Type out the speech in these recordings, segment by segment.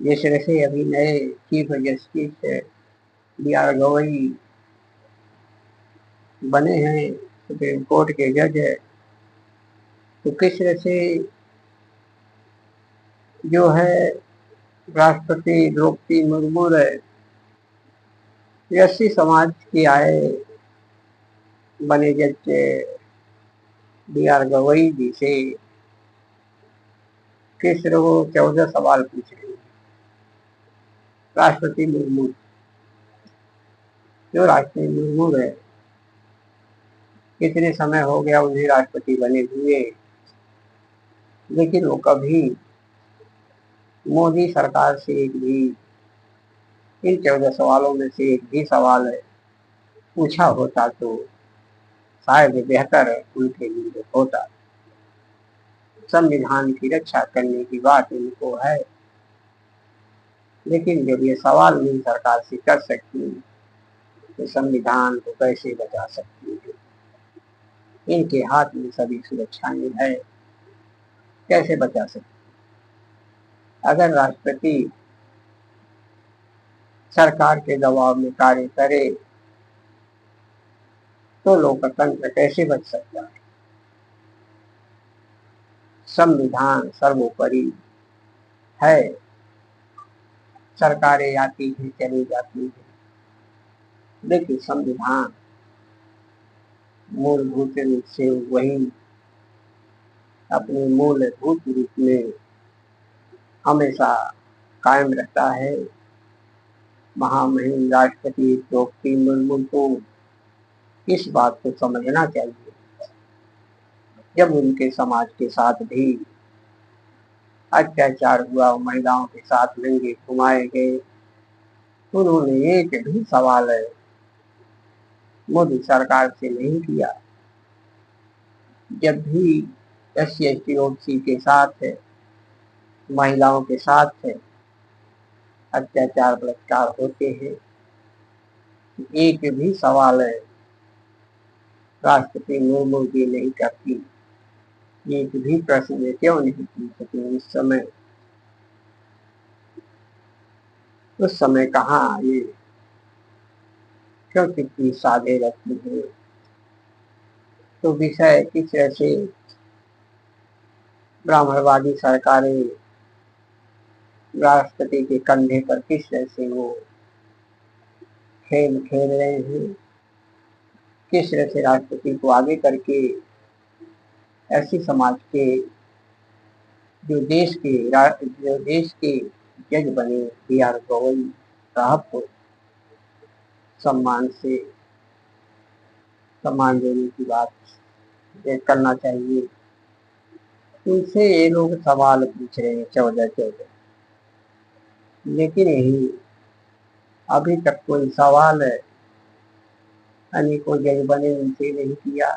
जिस तरह से अभी नए चीफ जस्टिस B.R. गवई बने हैं, सुप्रीम कोर्ट के जज है, तो किस तरह से जो है राष्ट्रपति द्रौपदी मुर्मू है एससी समाज की आए बने जज B.R. गवई जी से किस तरह वो 14 सवाल पूछ रहे हैं। राष्ट्रपति मुर्मू, जो राष्ट्रपति मुर्मू है, कितने समय हो गया उन्हें राष्ट्रपति बने हुए, लेकिन वो कभी मोदी सरकार से एक भी इन 14 सवालों में से एक भी सवाल पूछा होता तो शायद बेहतर उनके लिए होता। संविधान की रक्षा करने की बात इनको है, लेकिन जब ये सवाल नहीं सरकार से कर सकती तो संविधान को कैसे बचा सकती है? इनके हाथ में सभी सुरक्षाएं है, कैसे बचा सकती? अगर राष्ट्रपति सरकार के दबाव में कार्य करे तो लोकतंत्र कैसे बच सकता है? संविधान सर्वोपरि है, सरकारें आती हैं चली जाती हैं, लेकिन संविधान मूलभूत रूप से वही अपने मूलभूत रूप में हमेशा कायम रहता है। महामहिम राष्ट्रपति द्रौपदी मुर्मू को इस बात को समझना चाहिए, जब उनके समाज के साथ भी अत्याचार हुआ, महिलाओं के साथ नंगे घुमाए गए, उन्होंने एक भी सवाल मोदी सरकार से नहीं किया। जब भी SC/ST OBC के साथ महिलाओं के साथ अत्याचार बलात्कार होते हैं, एक भी सवाल राष्ट्रपति मुर्मू जी नहीं करती, एक भी प्रश्न क्यों नहीं पूछ सकी उस समय कहाँ ये क्यों कितनी साधे रखती है? तो विषय किस तरह से ब्राह्मणवादी सरकारें राष्ट्रपति के कंधे पर किस तरह से वो खेल खेल रहे हैं, किस तरह से राष्ट्रपति को आगे करके ऐसी समाज के जो देश के जज बने B.R. गवई साहब को सम्मान देने की बात करना चाहिए। उनसे ये लोग सवाल पूछ रहे हैं 14, लेकिन यही अभी तक कोई सवाल अनेकों जज बने उनसे नहीं किया।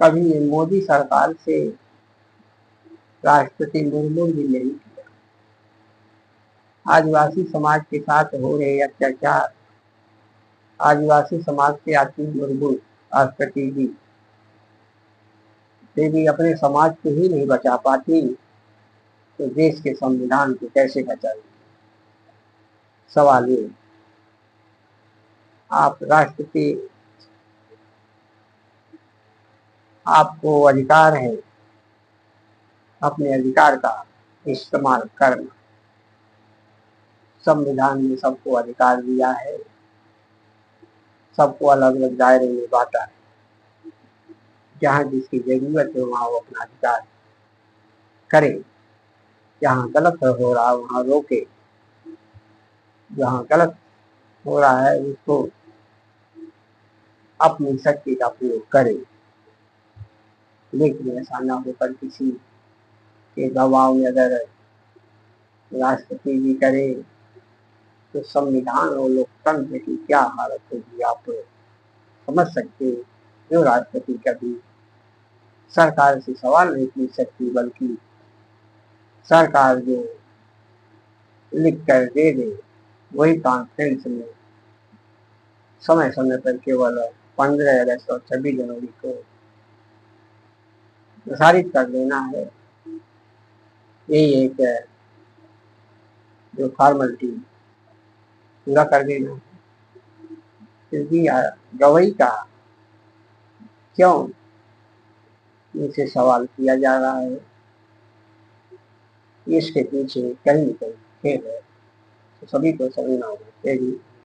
कभी मोदी सरकार से राष्ट्रपति मुर्मू भी नहीं किया। आदिवासी समाज के साथ हो रहे अत्याचार, आदिवासी समाज से आती मुर्मू राष्ट्रपति जी से भी अपने समाज को ही नहीं बचा पाती तो देश के संविधान को कैसे बचाएगी? सवाल ये, आप राष्ट्रपति, आपको अधिकार है अपने अधिकार का इस्तेमाल करना। संविधान ने सबको अधिकार दिया है, सबको अलग अलग दायरे में बांटा है। जहाँ जिसकी जरूरत है वहाँ वो अपना अधिकार करे, जहाँ गलत हो रहा है वहाँ रोके, जहाँ गलत हो रहा है उसको अपनी शक्ति का प्रयोग करे, लेकिन ऐसा न होकर किसी के दबाव में अगर राष्ट्रपति जी करे तो संविधान और लोकतंत्र की क्या हालत होगी आप समझ सकते हैं। जो राष्ट्रपति कभी सरकार से सवाल नहीं पूछ सकती, बल्कि सरकार जो लिख कर दे दे वही कॉन्फ्रेंस में समय समय पर केवल 15 अगस्त और 26 जनवरी को प्रसारित कर देना है। यही एक जो फॉर्मेलिटी पूरा कर देना है, क्योंकि गवई का क्यों इनसे सवाल किया जा रहा है, इसके पीछे कहीं न कहीं खेल है, तो सभी को समझना होगा।